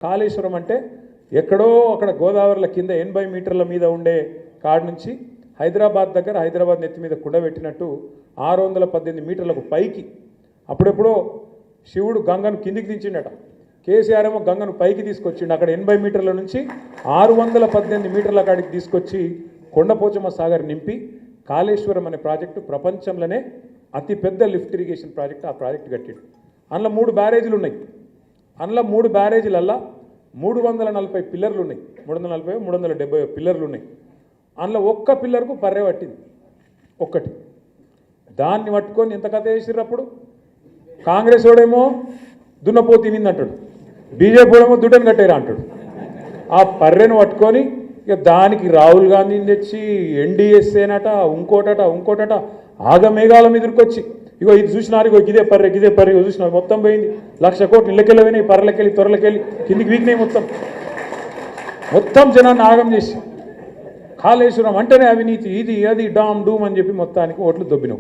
కాళేశ్వరం అంటే ఎక్కడో అక్కడ గోదావరిల కింద 80 మీటర్ల మీద ఉండే కాడ నుంచి హైదరాబాద్ దగ్గర హైదరాబాద్ నెత్తి మీద కుండబెట్టినట్టు 618 మీటర్లకు పైకి అప్పుడెప్పుడో శివుడు గంగను కిందికి దించిండట. కేసీఆర్ ఏమో గంగను పైకి తీసుకొచ్చిండు. అక్కడ 80 మీటర్ల నుంచి 618 మీటర్ల కాడికి తీసుకొచ్చి కొండపోచమ్మ సాగర్ నింపి కాళేశ్వరం అనే ప్రాజెక్టు ప్రపంచంలోనే అతిపెద్ద లిఫ్ట్ ఇరిగేషన్ ప్రాజెక్టు. ఆ ప్రాజెక్టు కట్టిండు. అందులో 3 బ్యారేజీలు ఉన్నాయి. అందులో 3 బ్యారేజీలల్లా 340 పిల్లర్లు ఉన్నాయి. 340 370 పిల్లర్లు ఉన్నాయి. అందులో ఒక్క పిల్లర్కు పర్రె పట్టింది ఒక్కటి. దాన్ని పట్టుకొని ఎంత కథ చేసిర్రు. కాంగ్రెస్ వాడేమో దున్నపోతు తినిందంటాడు, బీజేపీ వాడేమో దుడ్డను కట్టేరా అంటాడు. ఆ పర్రెను పట్టుకొని ఇక దానికి రాహుల్ గాంధీని తెచ్చి ఎన్డీఎస్ఏనట ఇంకోటట ఆగమేఘాల మీదకి ఇగో ఇది చూసినారు, ఇగో ఇదే పర్రె చూసినారు, మొత్తం పోయింది. 1,00,000 కోట్లు ఇళ్ళకెళ్ళి పోయినాయి, పర్రెలకెళ్ళి త్వరలకెళ్ళి కిందికి వీక్నాయి. మొత్తం జనాన్ని ఆగం చేసి కాళేశ్వరం అంటేనే అవినీతి, ఇది అది డామ్ డూమ్ అని చెప్పి మొత్తానికి ఓట్లు దొబ్బినావు.